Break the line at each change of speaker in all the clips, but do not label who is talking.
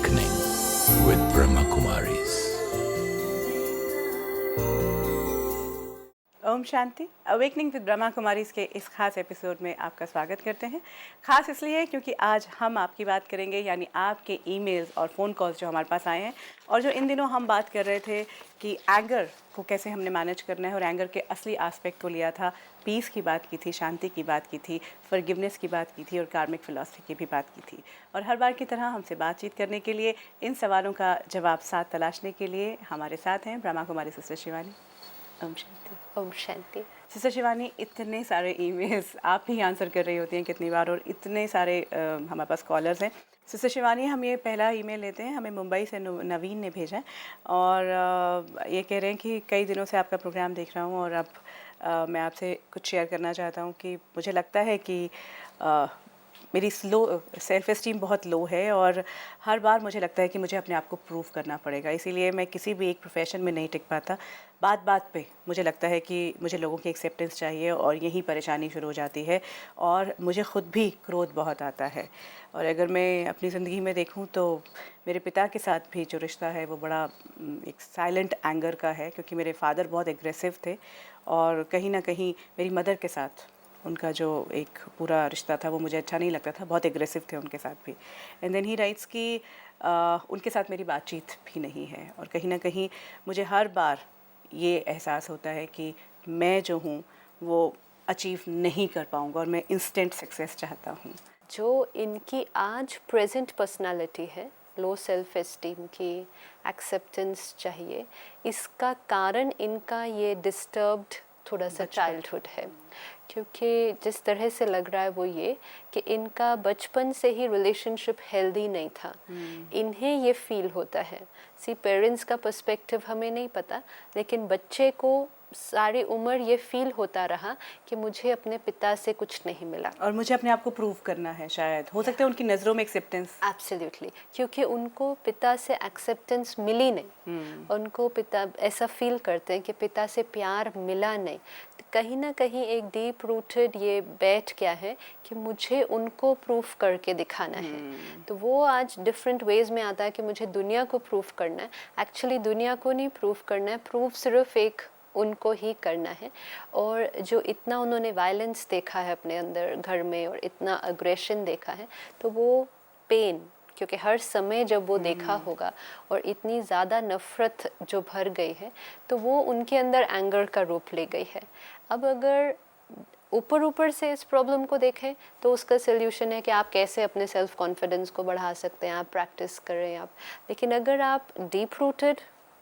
Awakening with Brahma Kumaris.
ओम शांति। Awakening with Brahma Kumaris के इस खास एपिसोड में आपका स्वागत करते हैं। खास इसलिए क्योंकि आज हम आपकी बात करेंगे, यानी आपके ईमेल्स और फ़ोन कॉल्स जो हमारे पास आए हैं, और जो इन दिनों हम बात कर रहे थे कि एंगर को कैसे हमने मैनेज करना है, और एंगर के असली एस्पेक्ट को लिया था। पीस की बात की थी, शांति की बात की थी, फॉरगिवनेस की बात की थी, और कार्मिक फिलॉसफी की भी बात की थी। और हर बार की तरह हमसे बातचीत करने के लिए, इन सवालों का जवाब साथ तलाशने के लिए हमारे साथ हैं ब्रह्मा कुमारी सिस्टर शिवानी। ओम शांति।
ओम शांति।
सिस्टर शिवानी, इतने सारे ईमेल्स आप ही आंसर कर रही होती हैं कितनी बार, और इतने सारे हमारे पास कॉलर्स हैं। सिस्टर शिवानी, हम ये पहला ईमेल लेते हैं, हमें मुंबई से नवीन ने भेजा है, और ये कह रहे हैं कि कई दिनों से आपका प्रोग्राम देख रहा हूँ, और अब मैं आपसे कुछ शेयर करना चाहता हूँ कि मुझे लगता है कि मेरी सेल्फ एस्टीम बहुत लो है, और हर बार मुझे लगता है कि मुझे अपने आप को प्रूव करना पड़ेगा। इसीलिए मैं किसी भी एक प्रोफेशन में नहीं टिक पाता। बात बात पे मुझे लगता है कि मुझे लोगों की एक्सेप्टेंस चाहिए, और यही परेशानी शुरू हो जाती है, और मुझे ख़ुद भी क्रोध बहुत आता है। और अगर मैं अपनी ज़िंदगी में देखूं तो मेरे पिता के साथ भी जो रिश्ता है वो बड़ा एक साइलेंट एंगर का है, क्योंकि मेरे फादर बहुत एग्रेसिव थे, और कहीं ना कहीं मेरी मदर के साथ उनका जो एक पूरा रिश्ता था वो मुझे अच्छा नहीं लगता था। बहुत एग्रेसिव थे उनके साथ भी। एंड देन ही राइट्स कि उनके साथ मेरी बातचीत भी नहीं है, और कहीं ना कहीं मुझे हर बार ये एहसास होता है कि मैं जो हूँ वो अचीव नहीं कर पाऊँगा, और मैं इंस्टेंट सक्सेस चाहता हूँ।
जो इनकी आज प्रेजेंट पर्सनालिटी है, लो सेल्फ एस्टीम की, एक्सेप्टेंस चाहिए, इसका कारण इनका ये डिस्टर्ब्ड थोड़ा सा चाइल्डहुड है। क्योंकि जिस तरह से लग रहा है वो ये कि इनका बचपन से ही रिलेशनशिप हेल्दी नहीं था। इन्हें ये फील होता है, पेरेंट्स का पर्सपेक्टिव हमें नहीं पता, लेकिन बच्चे को सारी उम्र ये फील होता रहा कि मुझे अपने पिता से कुछ नहीं मिला,
और मुझे अपने आप को प्रूव करना है। शायद हो सकता है उनकी नज़रों में एक्सेप्टेंस।
एब्सोल्युटली, क्योंकि उनको पिता से एक्सेप्टेंस मिली नहीं। उनको पिता ऐसा फील करते हैं कि पिता से प्यार मिला नहीं। तो कहीं ना कहीं एक डीप रूटेड ये बैठ गया है कि मुझे उनको प्रूफ करके दिखाना है। तो वो आज डिफरेंट वेज में आता है कि मुझे दुनिया को प्रूफ करना है। एक्चुअली दुनिया को नहीं प्रूफ करना है, प्रूफ सिर्फ एक उनको ही करना है। और जो इतना उन्होंने वायलेंस देखा है अपने अंदर घर में, और इतना अग्रेशन देखा है, तो वो पेन, क्योंकि हर समय जब वो देखा होगा और इतनी ज़्यादा नफ़रत जो भर गई है, तो वो उनके अंदर एंगर का रूप ले गई है। अब अगर ऊपर से इस प्रॉब्लम को देखें तो उसका सोल्यूशन है कि आप कैसे अपने सेल्फ कॉन्फिडेंस को बढ़ा सकते हैं, आप प्रैक्टिस करें आप। लेकिन अगर आप डीप रूटेड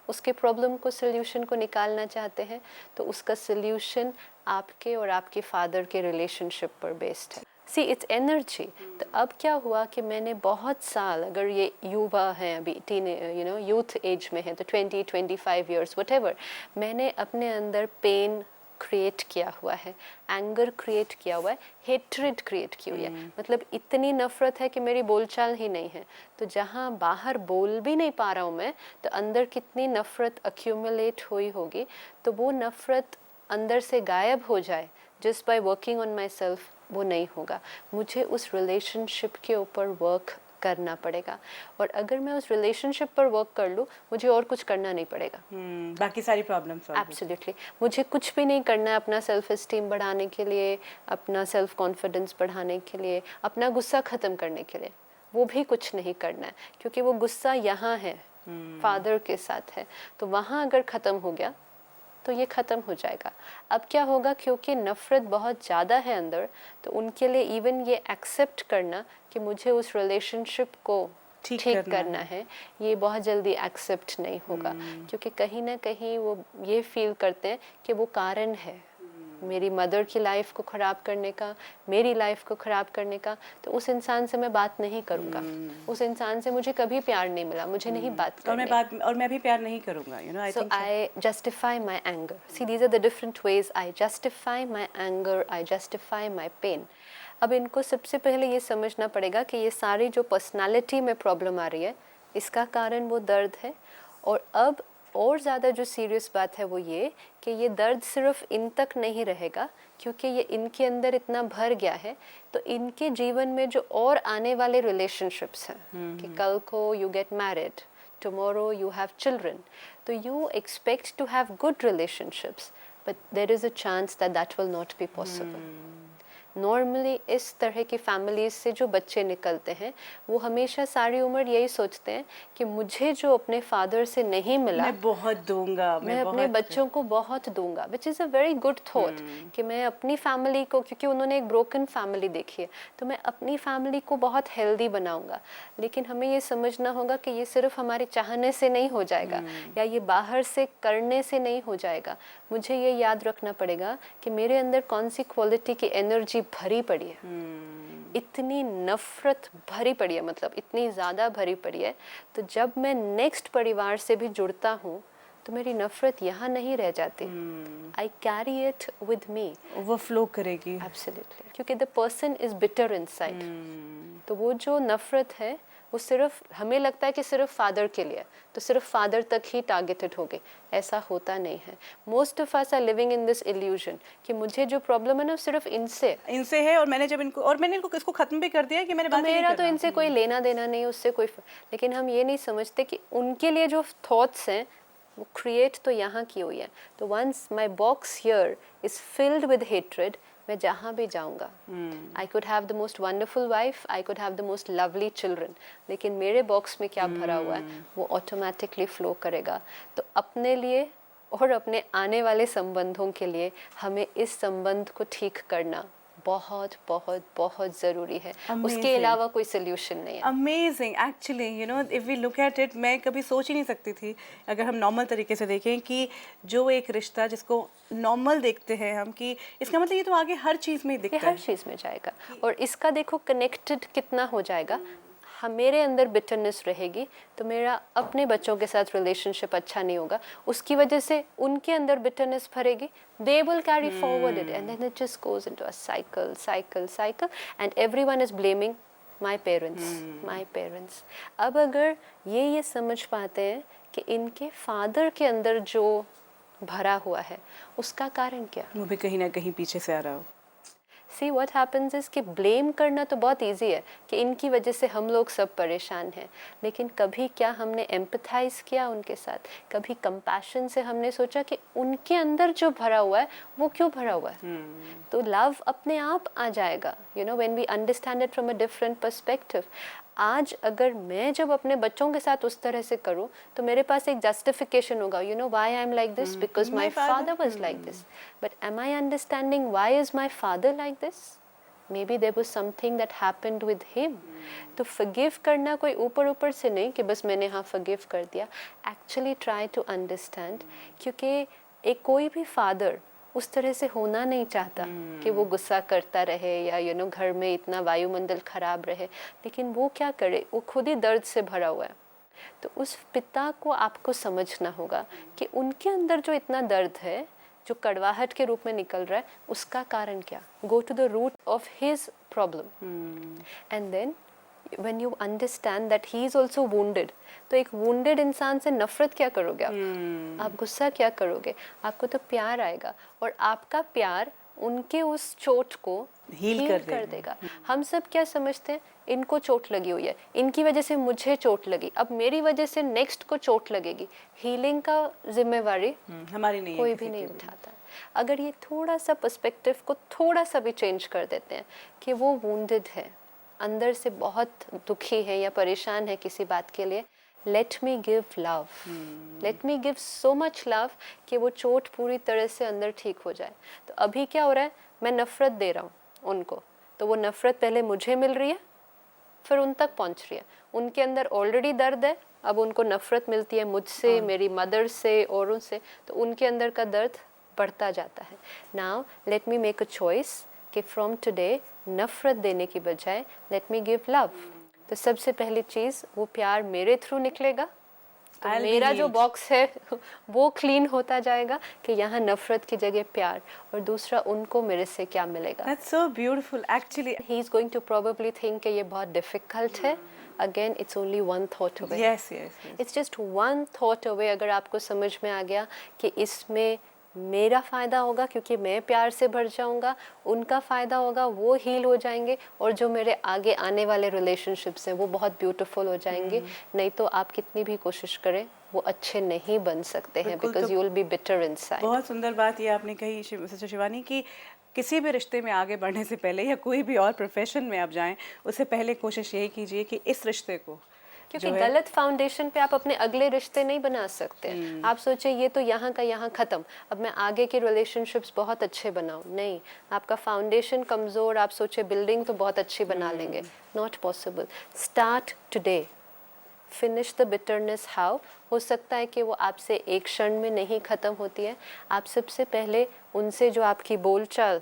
उसके प्रॉब्लम को, सोल्यूशन को निकालना चाहते हैं, तो उसका सोल्यूशन आपके और आपके फादर के रिलेशनशिप पर बेस्ड है। See it's energy. तो अब क्या हुआ कि मैंने बहुत साल, अगर ये युवा हैं अभी यूथ एज में है, तो 20-25 ईयर्स व्हाटएवर, मैंने अपने अंदर पेन क्रिएट किया हुआ है, एंगर क्रिएट किया हुआ है, हेट्रेड क्रिएट की हुई है। मतलब इतनी नफ़रत है कि मेरी बोलचाल ही नहीं है। तो जहाँ बाहर बोल भी नहीं पा रहा हूँ मैं, तो अंदर कितनी नफ़रत अक्यूमुलेट हुई होगी। तो वो नफ़रत अंदर से गायब हो जाए just by working on my self, वो नहीं होगा। मुझे उस रिलेशनशिप के ऊपर वर्क करना पड़ेगा, और अगर मैं उस रिलेशनशिप पर वर्क कर लूँ, मुझे और कुछ करना नहीं पड़ेगा।
बाकी सारी प्रॉब्लम्स।
एब्सोल्युटली, मुझे कुछ भी नहीं करना है अपना सेल्फ एस्टीम बढ़ाने के लिए, अपना सेल्फ कॉन्फिडेंस बढ़ाने के लिए, अपना गुस्सा ख़त्म करने के लिए। वो भी कुछ नहीं करना है, क्योंकि वो गुस्सा यहाँ है, फादर के साथ है। तो वहाँ अगर ख़त्म हो गया तो ये ख़त्म हो जाएगा। अब क्या होगा, क्योंकि नफ़रत बहुत ज़्यादा है अंदर, तो उनके लिए इवन ये एक्सेप्ट करना कि मुझे उस रिलेशनशिप को ठीक करना है, ये बहुत जल्दी एक्सेप्ट नहीं होगा। क्योंकि कहीं ना कहीं वो ये फील करते हैं कि वो कारण है मेरी मदर की लाइफ को ख़राब करने का, मेरी लाइफ को ख़राब करने का। तो उस इंसान से मैं बात नहीं करूँगा, उस इंसान से मुझे कभी प्यार नहीं मिला, मुझे नहीं बात करनी,
और मैं भी प्यार नहीं करूँगा।
So I justify my anger. See, these are the different ways I justify my anger, I justify my pain. अब इनको सबसे पहले ये समझना पड़ेगा कि ये सारी जो पर्सनालिटी में प्रॉब्लम आ रही है, इसका कारण वो दर्द है। और अब और ज़्यादा जो सीरियस बात है वो ये कि ये दर्द सिर्फ इन तक नहीं रहेगा, क्योंकि ये इनके अंदर इतना भर गया है, तो इनके जीवन में जो और आने वाले रिलेशनशिप्स हैं कि कल को you get married, tomorrow you have children, so you expect to have good relationships, but there is a chance that that will not be possible. Normally इस तरह की फैमिलीज से जो बच्चे निकलते हैं वो हमेशा सारी उम्र यही सोचते हैं कि मुझे जो अपने फादर से नहीं मिला
मैं बहुत दूंगा,
मैं अपने बच्चों को बहुत दूंगा, which is a very good thought कि मैं अपनी फैमिली को, क्योंकि उन्होंने एक ब्रोकन फैमिली देखी है, तो मैं अपनी फैमिली को बहुत हेल्दी बनाऊंगा। लेकिन हमें ये समझना होगा कि ये सिर्फ हमारे चाहने से नहीं हो जाएगा या ये बाहर से करने से नहीं हो जाएगा। मुझे ये याद रखना पड़ेगा कि मेरे अंदर कौन सी क्वालिटी की एनर्जी भरी पड़ी है, इतनी नफरत भरी पड़ी है, मतलब इतनी ज़्यादा भरी पड़ी है। तो जब मैं नेक्स्ट परिवार से भी जुड़ता हूँ तो मेरी नफरत यहाँ नहीं रह जाती, I carry it with me,
overflow करेगी।
एब्सोल्युटली, क्योंकि the person is bitter inside. तो वो जो नफरत है वो सिर्फ हमें लगता है कि सिर्फ फादर के लिए, तो सिर्फ फादर तक ही टारगेटेड हो गए, ऐसा होता नहीं है। Most of us are living in this illusion कि मुझे जो प्रॉब्लम है ना सिर्फ इनसे है, और मैंने जब इनको इसको खत्म भी कर दिया कि मेरा तो इनसे कोई लेना देना नहीं, उससे कोई लेकिन हम ये नहीं समझते कि उनके लिए जो थॉट्स हैं वो क्रिएट तो यहाँ की हुई है। तो once my box here is filled with hatred, मैं जहाँ भी जाऊँगा, I could have the most wonderful wife, I could have the most lovely children, लेकिन मेरे बॉक्स में क्या भरा हुआ है वो ऑटोमेटिकली फ्लो करेगा। तो अपने लिए और अपने आने वाले संबंधों के लिए हमें इस संबंध को ठीक करना बहुत बहुत बहुत ज़रूरी है। उसके अलावा कोई सोल्यूशन नहीं है।
Amazing, actually you know if we look at it, मैं कभी सोच ही नहीं सकती थी अगर हम नॉर्मल तरीके से देखें कि जो एक रिश्ता जिसको नॉर्मल देखते हैं हम, कि इसका मतलब ये तो आगे हर चीज़ में दिखता है,
हर चीज़ में जाएगा। और इसका देखो कनेक्टेड कितना हो जाएगा। हम मेरे अंदर बिटरनेस रहेगी तो मेरा अपने बच्चों के साथ रिलेशनशिप अच्छा नहीं होगा, उसकी वजह से उनके अंदर बिटरनेस भरेगी, they will carry forward it and then it just goes into a cycle and everyone is blaming my parents. अब अगर ये समझ पाते हैं कि इनके फादर के अंदर जो भरा हुआ है उसका कारण क्या,
वो भी कहीं ना कहीं पीछे से आ रहा हो।
See what happens is कि ब्लेम करना तो बहुत इजी है कि इनकी वजह से हम लोग सब परेशान हैं, लेकिन कभी क्या हमने एम्पथाइज किया उनके साथ, कभी कंपैशन से हमने सोचा कि उनके अंदर जो भरा हुआ है वो क्यों भरा हुआ है। तो लव अपने आप आ जाएगा, you know, when we understand it from a different perspective. आज अगर मैं जब अपने बच्चों के साथ उस तरह से करूं तो मेरे पास एक जस्टिफिकेशन होगा, you know why I am like this, because my father was like this, but am I understanding why is my father like this, maybe there was something that happened with him. तो forgive करना कोई ऊपर ऊपर से नहीं कि बस मैंने हाँ फॉरगिव कर दिया, एक्चुअली ट्राई टू अंडरस्टैंड, क्योंकि एक कोई भी फादर उस तरह से होना नहीं चाहता कि वो गुस्सा करता रहे या यू नो घर में इतना वायुमंडल खराब रहे, लेकिन वो क्या करे, वो खुद ही दर्द से भरा हुआ है। तो उस पिता को आपको समझना होगा कि उनके अंदर जो इतना दर्द है, जो कड़वाहट के रूप में निकल रहा है, उसका कारण क्या, go to the root of his problem and then when you understand that he is also wounded, तो एक wounded इंसान से नफरत क्या करोगे आप गुस्सा क्या करोगे, आपको तो प्यार आएगा और आपका प्यार उनके उस चोट को हील कर देगा। हम सब क्या समझते हैं, इनको चोट लगी हुई है, इनकी वजह से मुझे चोट लगी, अब मेरी वजह से नेक्स्ट को चोट लगेगी। हीलिंग का जिम्मेवारी
हमारी नहीं,
कोई भी नहीं उठाता। अगर ये थोड़ा सा पर्सपेक्टिव को थोड़ा सा भी चेंज कर देते हैं कि वो वुंडेड है, अंदर से बहुत दुखी है या परेशान है किसी बात के लिए, let me give love, let me give so much love कि वो चोट पूरी तरह से अंदर ठीक हो जाए। तो अभी क्या हो रहा है, मैं नफ़रत दे रहा हूँ उनको, तो वो नफ़रत पहले मुझे मिल रही है फिर उन तक पहुँच रही है। उनके अंदर ऑलरेडी दर्द है, अब उनको नफ़रत मिलती है मुझसे, मेरी मदर से, औरों से, तो उनके अंदर का दर्द बढ़ता जाता है। Now let me make a choice कि फ्रॉम टुडे नफ़रत देने की बजाय लेट मी गिव लव। तो सबसे पहली चीज़, वो प्यार मेरे थ्रू निकलेगा तो
I'll be
मेरा जो
healed.
बॉक्स है वो क्लीन होता जाएगा कि यहाँ नफरत की जगह प्यार, और दूसरा उनको मेरे से क्या मिलेगा.
That's so beautiful. Actually,
he is going to probably think कि ये बहुत डिफिकल्ट है. Again it's only one thought away.
yes, yes, yes.
It's just one thought away. अगर आपको समझ में आ गया कि इसमें मेरा फ़ायदा होगा क्योंकि मैं प्यार से भर जाऊंगा, उनका फ़ायदा होगा, वो हील हो जाएंगे, और जो मेरे आगे आने वाले रिलेशनशिप्स हैं वो बहुत ब्यूटीफुल हो जाएंगे. नहीं तो आप कितनी भी कोशिश करें वो अच्छे नहीं बन सकते हैं,
बिल्कुल.
बिकॉज
तो
you will be bitter inside.
बहुत सुंदर बात ये आपने कही सिस्टर शिवानी कि किसी भी रिश्ते में आगे बढ़ने से पहले या कोई भी और प्रोफेशन में आप जाएं, उससे पहले कोशिश यही कीजिए कि इस रिश्ते को
क्योंकि गलत फाउंडेशन पे आप अपने अगले रिश्ते नहीं बना सकते. आप सोचे ये तो यहाँ का यहाँ ख़त्म, अब मैं आगे के रिलेशनशिप्स बहुत अच्छे बनाऊँ. नहीं, आपका फाउंडेशन कमज़ोर. आप सोचे बिल्डिंग तो बहुत अच्छी बना लेंगे. Not possible. Start today, finish the bitterness. How? हो सकता है कि वो आपसे एक क्षण में नहीं ख़त्म होती है. आप सबसे पहले उनसे जो आपकी बोलचाल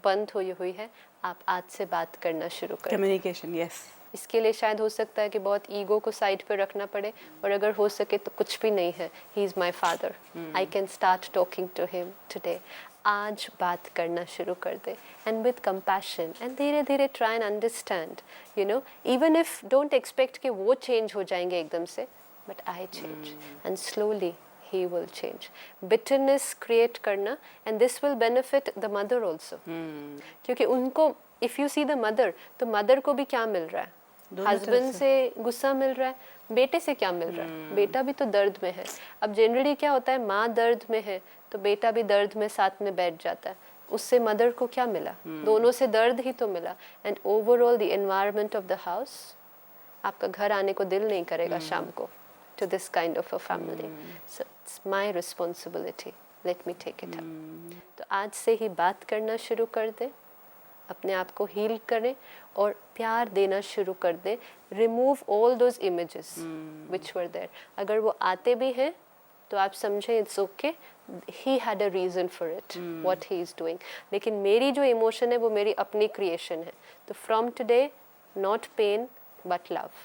बंद हुई है, आप आज से बात करना शुरू करें.
कम्युनिकेशन. यस.
इसके लिए शायद हो सकता है कि बहुत ईगो को साइड पे रखना पड़े, और अगर हो सके तो कुछ भी नहीं है. He is my father, I can start talking to him today. आज बात करना शुरू कर दे, एंड विद कंपैशन, एंड धीरे धीरे try and understand. You know, even if don't expect कि वो चेंज हो जाएंगे एकदम से, but I change, and slowly he will change. Bitterness create करना, and this will benefit the mother also. क्योंकि उनको, if you see the mother, तो mother को भी क्या मिल रहा है? हस्बैंड से गुस्सा मिल रहा है, बेटे से क्या मिल रहा है? बेटा भी तो दर्द में है. अब जनरली क्या होता है, माँ दर्द में है तो बेटा भी दर्द में साथ में बैठ जाता है. उससे मदर को क्या मिला? दोनों से दर्द ही तो मिला. And overall the environment of the house, आपका घर आने को दिल नहीं करेगा शाम को to this kind of a family. So it's my responsibility. Let me take it up. तो आज से ही बात करना शुरू कर दे, अपने आप को हील करें और प्यार देना शुरू कर दें. Remove all those images which were there. अगर वो आते भी हैं तो आप समझें it's okay. He had a reason for it. What he is doing. लेकिन मेरी जो इमोशन है वो मेरी अपनी क्रिएशन है. तो from today, not pain, but love.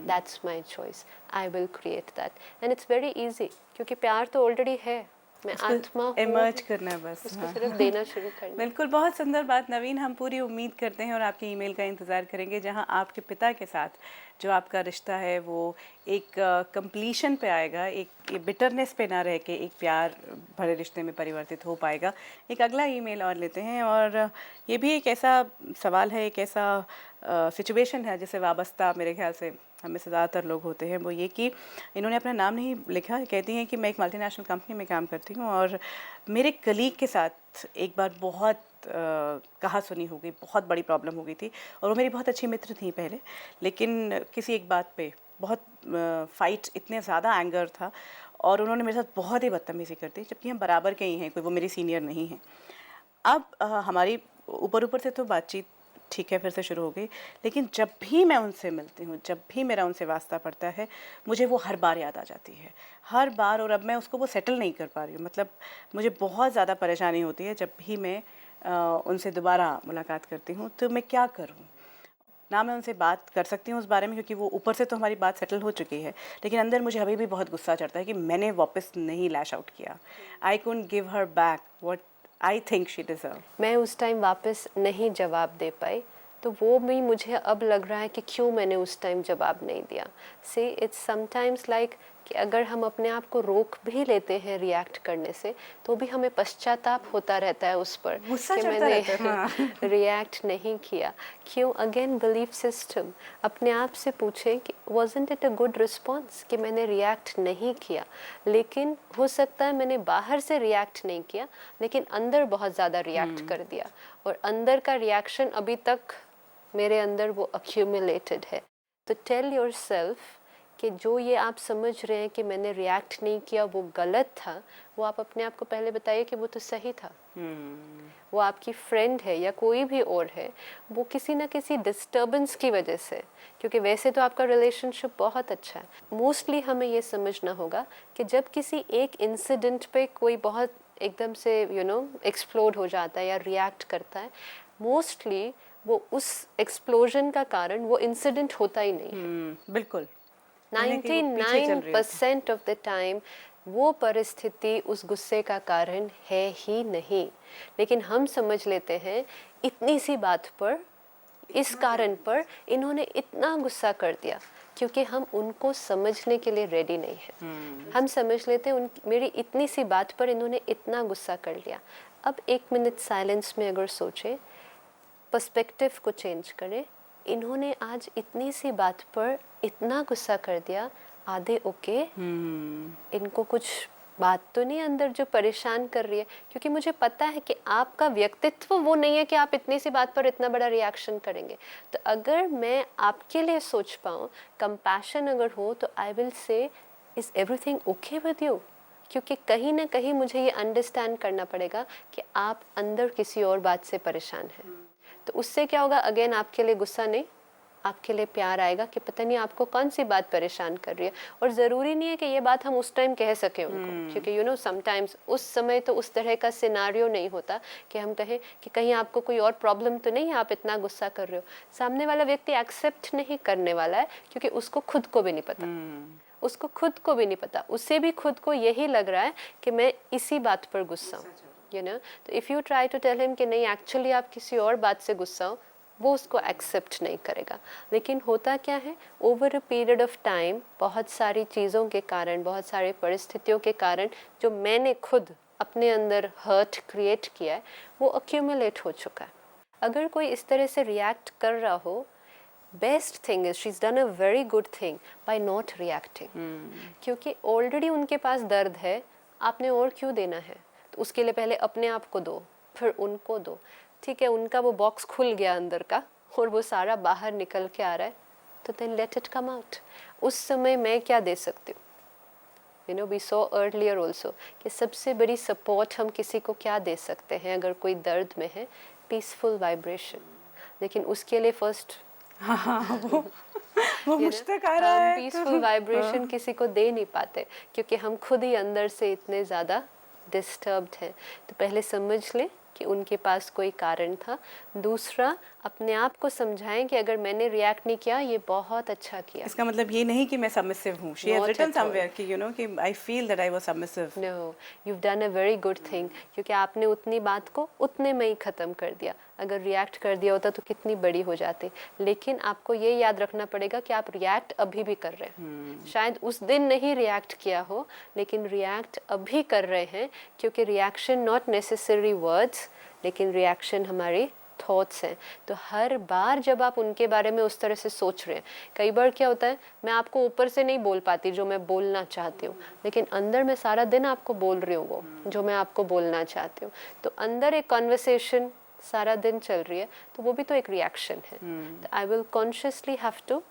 That's my choice. I will create that. And it's very easy. क्योंकि प्यार तो ऑलरेडी है. मैं आत्मा हूँ,
इमर्ज करना है बस.
उसको सिर्फ देना शुरू करना.
बिल्कुल, बहुत सुंदर बात नवीन. हम पूरी उम्मीद करते हैं और आपके ईमेल का इंतज़ार करेंगे, जहां आपके पिता के साथ जो आपका रिश्ता है वो एक कंप्लीशन पे आएगा, एक बिटरनेस पे ना रह के एक प्यार भरे रिश्ते में परिवर्तित हो पाएगा. एक अगला ईमेल और लेते हैं, और ये भी एक ऐसा सवाल है, एक ऐसा सिचुएशन है जिससे वाबस्ता मेरे ख्याल से हमें से ज़्यादातर लोग होते हैं. वो ये कि इन्होंने अपना नाम नहीं लिखा. कहती हैं कि मैं एक मल्टीनेशनल कंपनी में काम करती हूँ और मेरे कलीग के साथ एक बार बहुत कहा सुनी हो गई, बहुत बड़ी प्रॉब्लम हो गई थी, और वो मेरी बहुत अच्छी मित्र थी पहले, लेकिन किसी एक बात पे बहुत फाइट, इतने ज़्यादा एंगर था और उन्होंने मेरे साथ बहुत ही बदतमीज़ी कर दी, जबकि हम बराबर के ही हैं, कोई वो मेरी सीनियर नहीं है. अब हमारी ऊपर से तो बातचीत ठीक है फिर से शुरू हो गई, लेकिन जब भी मैं उनसे मिलती हूँ, जब भी मेरा उनसे वास्ता पड़ता है, मुझे वो हर बार याद आ जाती है, हर बार. और अब मैं उसको वो सेटल नहीं कर पा रही हूँ. मतलब मुझे बहुत ज़्यादा परेशानी होती है जब भी मैं उनसे दोबारा मुलाकात करती हूँ. तो मैं क्या करूँ? ना मैं उनसे बात कर सकती हूँ उस बारे में, क्योंकि वो ऊपर से तो हमारी बात सेटल हो चुकी है, लेकिन अंदर मुझे अभी भी बहुत गुस्सा चढ़ता है कि मैंने वापस नहीं लैश आउट किया. I couldn't give her back what I think she deserve.
मैं उस टाइम वापस नहीं जवाब दे पाई, तो वो भी मुझे अब लग रहा है कि क्यों मैंने उस टाइम जवाब नहीं दिया. सी, इट्स समटाइम्स लाइक कि अगर हम अपने आप को रोक भी लेते हैं रिएक्ट करने से, तो भी हमें पश्चाताप होता रहता है उस पर कि मैंने रिएक्ट नहीं किया. क्यों? Again belief system. अपने आप से पूछें कि wasn't it a good response कि मैंने रिएक्ट नहीं किया. लेकिन हो सकता है मैंने बाहर से रिएक्ट नहीं किया, लेकिन अंदर बहुत ज़्यादा रिएक्ट कर दिया, और अंदर का रिएक्शन अभी तक मेरे अंदर वो अक्यूमुलेटेड है. तो टेल योरसेल्फ कि जो ये आप समझ रहे हैं कि मैंने रिएक्ट नहीं किया वो गलत था, वो आप अपने आप को पहले बताइए कि वो तो सही था. वो आपकी फ्रेंड है या कोई भी और है, वो किसी ना किसी डिस्टर्बेंस की वजह से, क्योंकि वैसे तो आपका रिलेशनशिप बहुत अच्छा है. मोस्टली हमें ये समझना होगा कि जब किसी एक इंसिडेंट पे कोई बहुत एकदम से एक्सप्लोड हो जाता है या रिएक्ट करता है, मोस्टली वो उस एक्सप्लोजन का कारण वो इंसिडेंट होता ही नहीं है.
बिल्कुल. यानी कि वो पीछे चल रही होती है।
99% ऑफ द टाइम वो परिस्थिति उस गुस्से का कारण है ही नहीं, लेकिन हम समझ लेते हैं इतनी सी बात पर, इस कारण पर इन्होंने इतना गुस्सा कर दिया, क्योंकि हम उनको समझने के लिए रेडी नहीं है। हम समझ लेते हैं मेरी इतनी सी बात पर इन्होंने इतना गुस्सा कर लिया। अब 1 मिनट साइलेंस में अगर सोचें, पर्सपेक्टिव को चेंज करें, इन्होंने आज इतनी सी बात पर इतना गुस्सा कर दिया, आधे ओके, इनको कुछ बात तो नहीं अंदर जो परेशान कर रही है, क्योंकि मुझे पता है कि आपका व्यक्तित्व वो नहीं है कि आप इतनी सी बात पर इतना बड़ा रिएक्शन करेंगे। तो अगर मैं आपके लिए सोच पाऊँ, कंपैशन अगर हो, तो I will say is everything okay with you, क्योंकि कहीं ना कहीं मुझे ये अंडरस्टैंड करना पड़ेगा कि आप अंदर किसी और बात से परेशान हैं। तो उससे क्या होगा, अगेन आपके लिए गुस्सा नहीं, आपके लिए प्यार आएगा कि पता नहीं आपको कौन सी बात परेशान कर रही है। और ज़रूरी नहीं है कि ये बात हम उस टाइम कह सकें उनको, क्योंकि यू नो समटाइम्स उस समय तो उस तरह का सिनारियो नहीं होता कि हम कहें कि कहीं आपको कोई और प्रॉब्लम तो नहीं है, आप इतना गुस्सा कर रहे हो। सामने वाला व्यक्ति एक्सेप्ट नहीं करने वाला है, क्योंकि उसको खुद को भी नहीं पता, उसको खुद को भी नहीं पता, उससे भी खुद को यही लग रहा है कि मैं इसी बात पर गुस्सा हूँ, यू नो। तो if you try to tell him कि नहीं एक्चुअली आप किसी और बात से गुस्सा हो, वो उसको एक्सेप्ट नहीं करेगा। लेकिन होता क्या है, over a period of time बहुत सारी चीज़ों के कारण, बहुत सारी परिस्थितियों के कारण जो मैंने खुद अपने अंदर हर्ट क्रिएट किया है, वो अक्यूमुलेट हो चुका है। अगर कोई इस तरह से रिएक्ट कर रहा हो, best thing is she is done a very good thing by not reacting, क्योंकि ऑलरेडी उनके पास दर्द है, आपने और क्यों देना है। तो उसके लिए पहले अपने आप को दो, फिर उनको दो। ठीक है, उनका वो बॉक्स खुल गया अंदर का और वो सारा बाहर निकल के आ रहा है, तो then let it come out. उस समय मैं क्या दे सकती हूँ, you know we saw earlier also कि सबसे बड़ी सपोर्ट हम किसी को क्या दे सकते हैं अगर कोई दर्द में है, पीसफुल वाइब्रेशन। लेकिन उसके लिए फर्स्ट
वो मुझ तक आ रहा है,
पीसफुल वाइब्रेशन किसी को दे नहीं पाते, क्योंकि हम खुद ही अंदर से इतने ज़्यादा डिस्टर्ब्ड हैं। तो पहले समझ लें कि उनके पास कोई कारण था। दूसरा, अपने आप को समझाएं कि अगर मैंने रिएक्ट नहीं किया, ये बहुत अच्छा किया।
इसका मतलब ये नहीं कि मैं सबमिसिव हूँ। She has
Not
written
at all.
Somewhere कि यू नो कि I feel that I was submissive.
No, you've done a very good thing, क्योंकि आपने उतनी बात को उतने में ही ख़त्म कर दिया। अगर रिएक्ट कर दिया होता तो कितनी बड़ी हो जाती। लेकिन आपको ये याद रखना पड़ेगा कि आप रिएक्ट अभी भी कर रहे हैं। शायद उस दिन नहीं रिएक्ट किया हो, लेकिन रिएक्ट अभी कर रहे हैं, क्योंकि रिएक्शन नॉट नेसेसरी वर्ड्स, लेकिन रिएक्शन हमारी थॉट्स हैं। तो हर बार जब आप उनके बारे में उस तरह से सोच रहे हैं, कई बार क्या होता है, मैं आपको ऊपर से नहीं बोल पाती जो मैं बोलना चाहती हूँ, लेकिन अंदर मैं सारा दिन आपको बोल रही हूँ वो जो मैं आपको बोलना चाहती हूँ। तो अंदर एक कॉन्वर्सेशन सारा दिन चल रही है, तो वो भी तो एक रिएक्शन है। तो I will consciously have to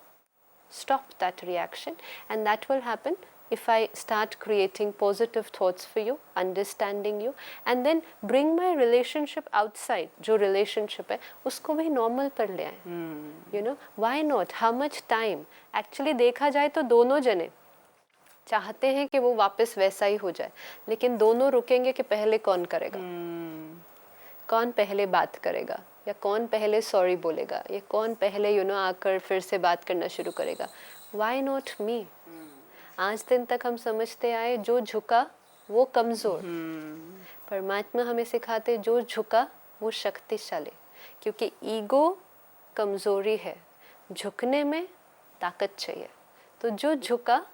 stop that reaction, and that will happen if I start creating positive thoughts for you, understanding you, and then bring my relationship outside. जो relationship है उसको भी normal पर ले आए। You know, why not? How much time? Actually देखा जाए तो दोनों जने चाहते हैं कि वो वापस वैसा ही हो जाए, लेकिन दोनों रुकेंगे कि पहले कौन करेगा, कौन पहले बात करेगा, या कौन पहले सॉरी बोलेगा, या कौन पहले यू नो आकर फिर से बात करना शुरू करेगा। Why not me? आज दिन तक हम समझते आए जो झुका वो कमज़ोर। परमात्मा हमें सिखाते जो झुका वो शक्तिशाली, क्योंकि ईगो कमज़ोरी है, झुकने में ताकत चाहिए। तो जो झुका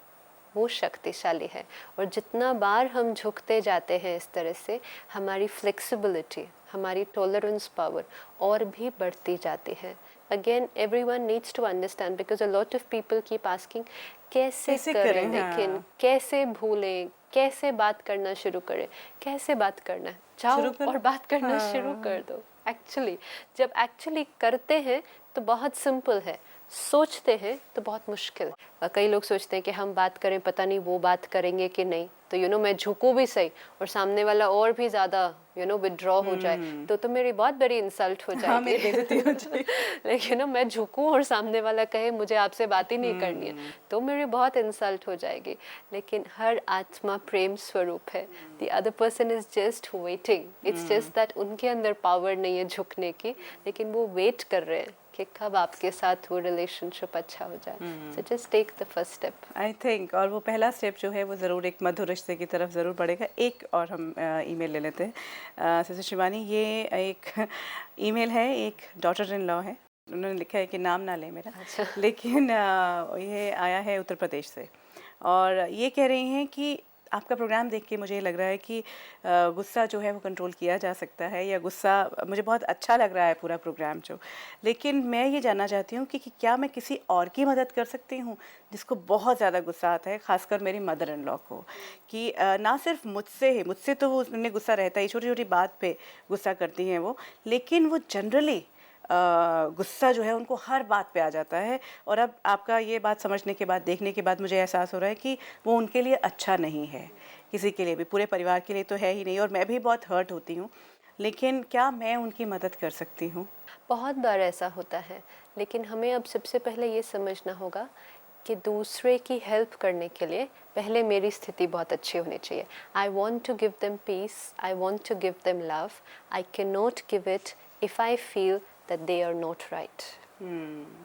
वो शक्तिशाली है। और जितना बार हम झुकते जाते हैं इस तरह से, हमारी फ्लेक्सिबिलिटी, हमारी टॉलरेंस पावर और भी बढ़ती जाती है। Again everyone needs to understand, because a lot of people keep asking कैसे करें, लेकिन कैसे भूलें, कैसे बात करना शुरू करें, कैसे बात करना है, जाओ और बात करना शुरू कर दो। एक्चुअली जब एक्चुअली करते हैं तो बहुत सिंपल है, सोचते हैं तो बहुत मुश्किल। कई लोग सोचते हैं कि हम बात करें, पता नहीं वो बात करेंगे कि नहीं, तो यू नो मैं झुकूँ भी सही और सामने वाला और भी ज़्यादा यू नो विड्रॉ हो जाए तो मेरी बहुत बड़ी इंसल्ट हो जाएगी।
मेरी बेइज्जती हो जाएगी।
लेकिन यू नो मैं झुकूँ और सामने वाला कहे मुझे आपसे बात ही नहीं करनी है, तो मेरी बहुत इंसल्ट हो जाएगी। लेकिन हर आत्मा प्रेम स्वरूप है। The other person is just waiting, it's just that उनके अंदर पावर नहीं है झुकने की, लेकिन वो वेट कर रहे हैं कि कब आपके साथ वो रिलेशनशिप अच्छा हो जाए. So just take the first step.
I think, और वो पहला स्टेप जो है वो ज़रूर एक मधुर रिश्ते की तरफ ज़रूर बढ़ेगा. एक और हम ईमेल ले लेते हैं. सिस्टर शिवानी, ये एक ईमेल है, एक डॉटर इन लॉ है, उन्होंने लिखा है कि नाम ना ले मेरा.
अच्छा.
लेकिन ये आया है उत्तर प्रदेश से, और ये कह रही हैं कि आपका प्रोग्राम देख के मुझे लग रहा है कि गुस्सा जो है वो कंट्रोल किया जा सकता है, या गुस्सा, मुझे बहुत अच्छा लग रहा है पूरा प्रोग्राम जो. लेकिन मैं ये जानना चाहती हूँ कि क्या मैं किसी और की मदद कर सकती हूँ जिसको बहुत ज़्यादा गुस्सा आता है, ख़ासकर मेरी मदर इन लॉ को, कि ना सिर्फ मुझसे तो वो उन्हें गुस्सा रहता ही, छोटी छोटी बात पे गुस्सा करती हैं वो, लेकिन वो जनरली गुस्सा जो है उनको हर बात पे आ जाता है. और अब आपका ये बात समझने के बाद, देखने के बाद मुझे एहसास हो रहा है कि वो उनके लिए अच्छा नहीं है, किसी के लिए भी, पूरे परिवार के लिए तो है ही नहीं, और मैं भी बहुत हर्ट होती हूँ. लेकिन क्या मैं उनकी मदद कर सकती हूँ?
बहुत बार ऐसा होता है, लेकिन हमें अब सबसे पहले ये समझना होगा कि दूसरे की हेल्प करने के लिए पहले मेरी स्थिति बहुत अच्छी होनी चाहिए. I want to give them peace, I want to give them love. I can not give it if I feel that they are not right.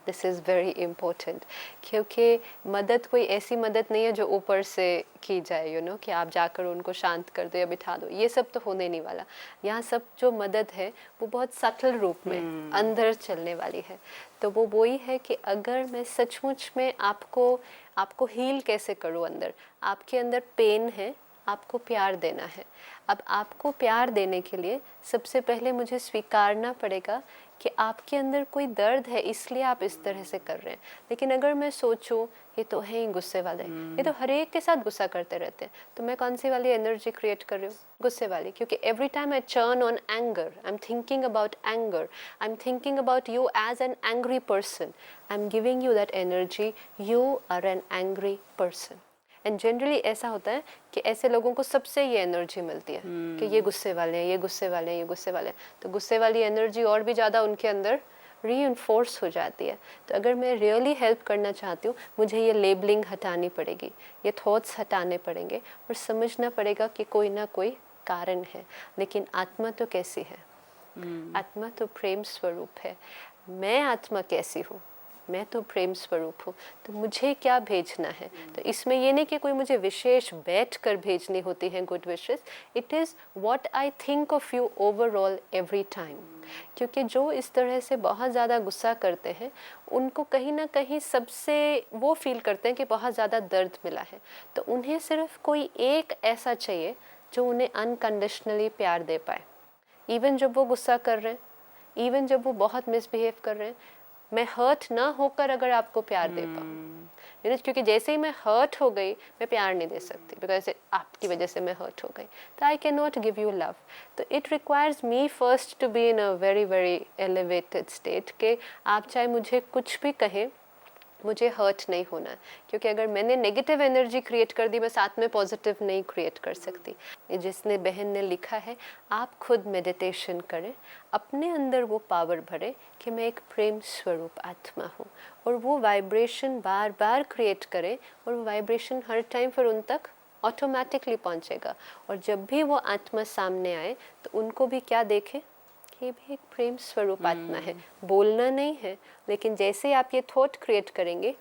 This is very important. क्योंकि मदद कोई ऐसी मदद नहीं है जो ऊपर से की जाए, you know, कि आप जाकर उनको शांत कर दो या बिठा दो. ये सब तो होने नहीं वाला. यहाँ सब जो मदद है वो बहुत सटल रूप में अंदर चलने वाली है. तो वो वही है कि अगर मैं सचमुच में आपको हील कैसे करूँ अंदर. आपके अंदर पेन है, आपको प्यार देना है. अब आपको प्यार देने के लिए सबसे पहले मुझे स्वीकारना पड़ेगा कि आपके अंदर कोई दर्द है, इसलिए आप इस तरह से कर रहे हैं. लेकिन अगर मैं सोचूं ये तो है ही गुस्से वाले, ये तो हर एक के साथ गुस्सा करते रहते हैं, तो मैं कौन सी वाली एनर्जी क्रिएट कर रही हूँ? गुस्से वाली. क्योंकि every time I turn on anger, I am thinking about anger, I am thinking about you as an angry person, I am giving you that energy, you are an angry person. And generally ऐसा होता है कि ऐसे लोगों को सबसे ये energy मिलती है कि ये गुस्से वाले हैं, ये गुस्से वाले हैं, ये गुस्से वाले हैं. तो गुस्से वाली एनर्जी और भी ज़्यादा उनके अंदर रीइंफोर्स हो जाती है. तो अगर मैं रियली हेल्प करना चाहती हूँ, मुझे ये लेबलिंग हटानी पड़ेगी, ये थॉट्स हटाने पड़ेंगे, और समझना पड़ेगा कि कोई ना कोई कारण है. लेकिन आत्मा तो कैसी है? आत्मा तो प्रेम स्वरूप है. मैं आत्मा कैसी हूँ? मैं तो प्रेम स्वरूप हूँ. तो मुझे क्या भेजना है? तो इसमें ये नहीं कि कोई मुझे विशेष बैठ कर भेजनी होती है good wishes. It is what I think of you overall every time. क्योंकि जो इस तरह से बहुत ज़्यादा गुस्सा करते हैं, उनको कहीं ना कहीं सबसे वो फील करते हैं कि बहुत ज़्यादा दर्द मिला है. तो उन्हें सिर्फ कोई एक ऐसा चाहिए जो उन्हें अनकंडीशनली प्यार दे पाए. इवन जब वो गुस्सा कर रहे हैं, इवन जब वो बहुत मिसबिहेव कर रहे हैं, मैं हर्ट ना होकर अगर आपको प्यार दे पाऊँ. क्योंकि जैसे ही मैं हर्ट हो गई, मैं प्यार नहीं दे सकती, बिकॉज आपकी वजह से मैं हर्ट हो गई. तो I can not give you love. तो it requires me first to be in a very very elevated state कि आप चाहे मुझे कुछ भी कहें, मुझे हर्ट नहीं होना. क्योंकि अगर मैंने नेगेटिव एनर्जी क्रिएट कर दी, मैं साथ में पॉजिटिव नहीं क्रिएट कर सकती. जिसने बहन ने लिखा है, आप खुद मेडिटेशन करें, अपने अंदर वो पावर भरें कि मैं एक प्रेम स्वरूप आत्मा हूँ, और वो वाइब्रेशन बार बार क्रिएट करें, और वो वाइब्रेशन हर टाइम फिर उन तक ऑटोमेटिकली पहुँचेगा. और जब भी वो आत्मा सामने आए तो उनको भी क्या देखें? ये भी एक प्रेम स्वरूप आत्मा है. बोलना नहीं है, लेकिन जैसे आप ये थॉट क्रिएट करेंगे,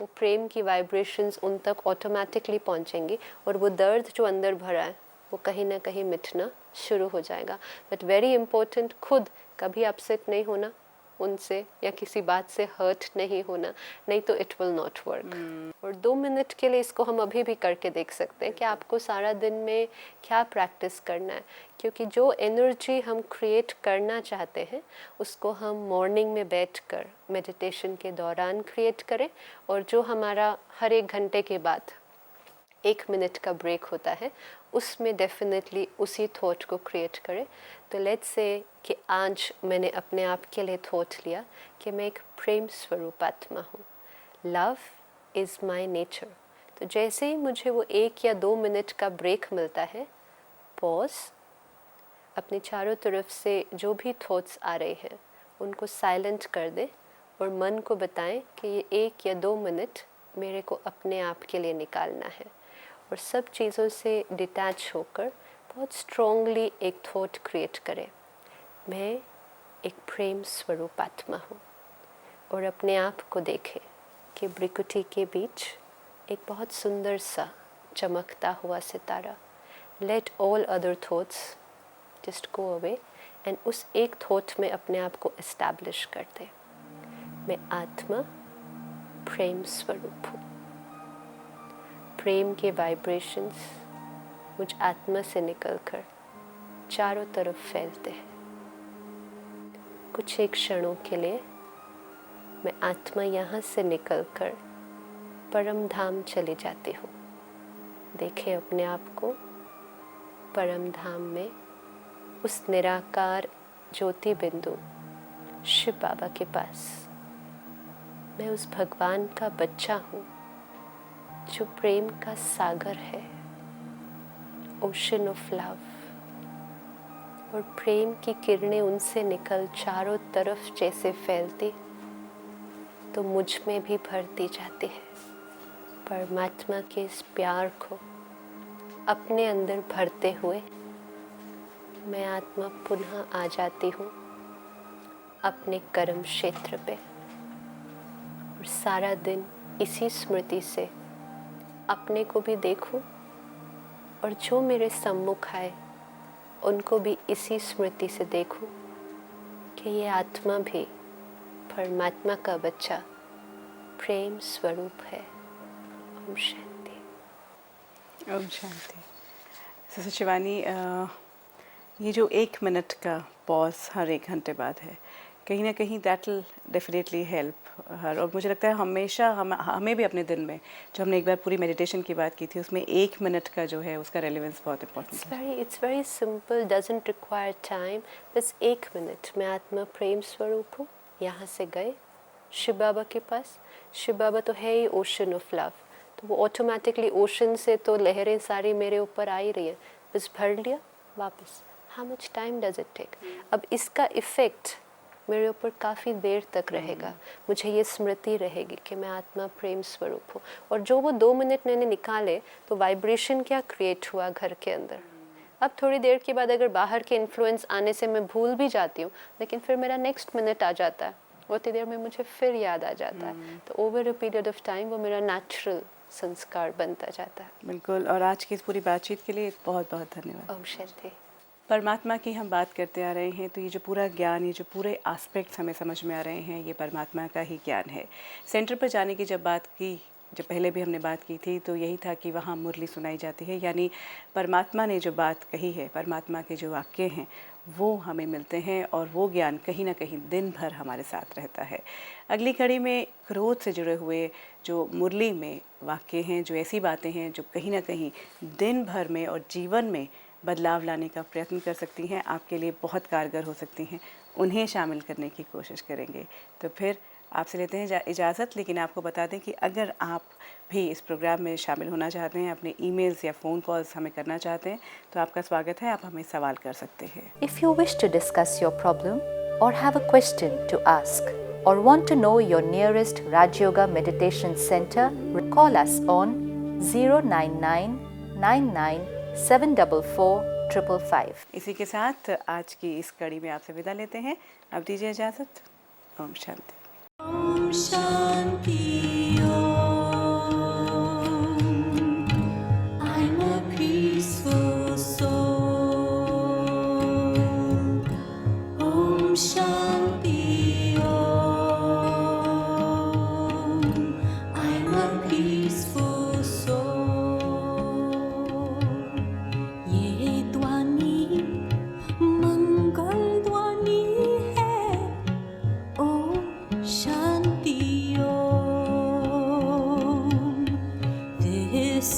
वो प्रेम की वाइब्रेशंस उन तक ऑटोमेटिकली पहुंचेंगी, और वो दर्द जो अंदर भरा है वो कहीं ना कहीं मिटना शुरू हो जाएगा. बट वेरी इंपॉर्टेंट, खुद कभी अपसेट नहीं होना उनसे, या किसी बात से हर्ट नहीं होना, नहीं तो इट विल नॉट वर्क. और 2 मिनट के लिए इसको हम अभी भी करके देख सकते हैं कि आपको सारा दिन में क्या प्रैक्टिस करना है. क्योंकि जो एनर्जी हम क्रिएट करना चाहते हैं, उसको हम मॉर्निंग में बैठकर मेडिटेशन के दौरान क्रिएट करें, और जो हमारा हर 1 घंटे के बाद 1 मिनट का ब्रेक होता है, उसमें डेफिनेटली उसी थॉट को क्रिएट करें. तो लेट्स से कि आज मैंने अपने आप के लिए थॉट लिया कि मैं एक प्रेम स्वरूप आत्मा हूँ. Love is my nature. तो जैसे ही मुझे वो 1 या 2 मिनट का ब्रेक मिलता है, पॉज, अपने चारों तरफ से जो भी थॉट्स आ रहे हैं उनको साइलेंट कर दें, और मन को बताएं कि ये 1 या 2 मिनट मेरे को अपने आप के लिए निकालना है. और सब चीज़ों से डिटैच होकर बहुत स्ट्रॉन्गली एक थॉट क्रिएट करें, मैं एक प्रेम स्वरूप आत्मा हूँ. और अपने आप को देखें कि भ्रिकुटी के बीच एक बहुत सुंदर सा चमकता हुआ सितारा. Let all other thoughts just go away and उस एक थॉट में अपने आप को एस्टैब्लिश कर दे. मैं आत्मा प्रेम स्वरूप हूँ. प्रेम के वाइब्रेशंस मुझ आत्मा से निकलकर चारों तरफ फैलते हैं. कुछ एक क्षणों के लिए मैं आत्मा यहाँ से निकलकर परम धाम चली जाती हूँ. देखें अपने आप को परम धाम में उस निराकार ज्योति बिंदु शिव बाबा के पास. मैं उस भगवान का बच्चा हूँ जो प्रेम का सागर है, ओशन ऑफ लव. और प्रेम की किरणें उनसे निकल चारों तरफ जैसे फैलती तो मुझ में भी भरती जाती है. परमात्मा के इस प्यार को अपने अंदर भरते हुए मैं आत्मा पुनः आ जाती हूँ अपने कर्म क्षेत्र पे. और सारा दिन इसी स्मृति से अपने को भी देखूं और जो मेरे सम्मुख आए उनको भी इसी स्मृति से देखूं कि ये आत्मा भी परमात्मा का बच्चा प्रेम स्वरूप है. ओम शांति.
ओम शांति. सिस्टर शिवानी, ये जो 1 मिनट का पॉज हर 1 घंटे बाद है, कहीं ना कहीं that will definitely help her. और मुझे लगता है हमेशा हमें भी अपने दिन में, जो हमने एक बार पूरी मेडिटेशन की बात की थी, उसमें 1 मिनट का जो है उसका रेलेवेंस बहुत इंपॉर्टेंट है.
It's very simple, doesn't require time. बस 1 मिनट मैं आत्मा प्रेम स्वरूप हूँ. यहाँ से गए शिव बाबा के पास. शिव बाबा तो है ही ओशन ऑफ लव, तो वो ऑटोमेटिकली ओशन से तो लहरें सारी मेरे ऊपर आ ही रही हैं. बस भर लिया वापस. How much time does it take? अब इसका इफ़ेक्ट मेरे ऊपर काफ़ी देर तक रहेगा. मुझे ये स्मृति रहेगी कि मैं आत्मा प्रेम स्वरूप हूँ. और जो वो 2 मिनट मैंने निकाले तो वाइब्रेशन क्या क्रिएट हुआ घर के अंदर. अब थोड़ी देर के बाद अगर बाहर के इन्फ्लुएंस आने से मैं भूल भी जाती हूँ, लेकिन फिर मेरा नेक्स्ट मिनट आ जाता है, उतनी देर में मुझे फिर याद आ जाता है. तो over a period of time वो मेरा नेचुरल संस्कार बनता जाता है.
बिल्कुल. और आज की इस पूरी बातचीत के लिए बहुत बहुत धन्यवाद.
ओम शांति.
परमात्मा की हम बात करते आ रहे हैं, तो ये जो पूरा ज्ञान, ये जो पूरे एस्पेक्ट्स हमें समझ में आ रहे हैं, ये परमात्मा का ही ज्ञान है. सेंटर पर जाने की जब बात की, जब पहले भी हमने बात की थी, तो यही था कि वहाँ मुरली सुनाई जाती है. यानी परमात्मा ने जो बात कही है, परमात्मा के जो वाक्य हैं, वो हमें मिलते हैं और वो ज्ञान कहीं ना कहीं दिन भर हमारे साथ रहता है. अगली कड़ी में क्रोध से जुड़े हुए जो मुरली में वाक्य हैं, जो ऐसी बातें हैं जो कहीं ना कहीं दिन भर में और जीवन में बदलाव लाने का प्रयत्न कर सकती हैं, आपके लिए बहुत कारगर हो सकती हैं, उन्हें शामिल करने की कोशिश करेंगे. तो फिर आपसे लेते हैं इजाज़त. लेकिन आपको बता दें कि अगर आप भी इस प्रोग्राम में शामिल होना चाहते हैं, अपने ईमेल्स या फ़ोन कॉल्स हमें करना चाहते हैं, तो आपका स्वागत है. आप हमें सवाल कर सकते हैं.
If you wish to discuss your problem or have a question to ask or want to know your nearest Raj Yoga Meditation Center, call us on 09999744555.
इसी के साथ आज की इस कड़ी में आपसे विदा लेते हैं. अब दीजिए इजाज़त. Om Shanti.
Om Shanti Om. I'm a peaceful soul. Om Shanti Om. I'm a peaceful soul. ये ध्वनि मंगल ध्वनि है. Om Shanti Om. This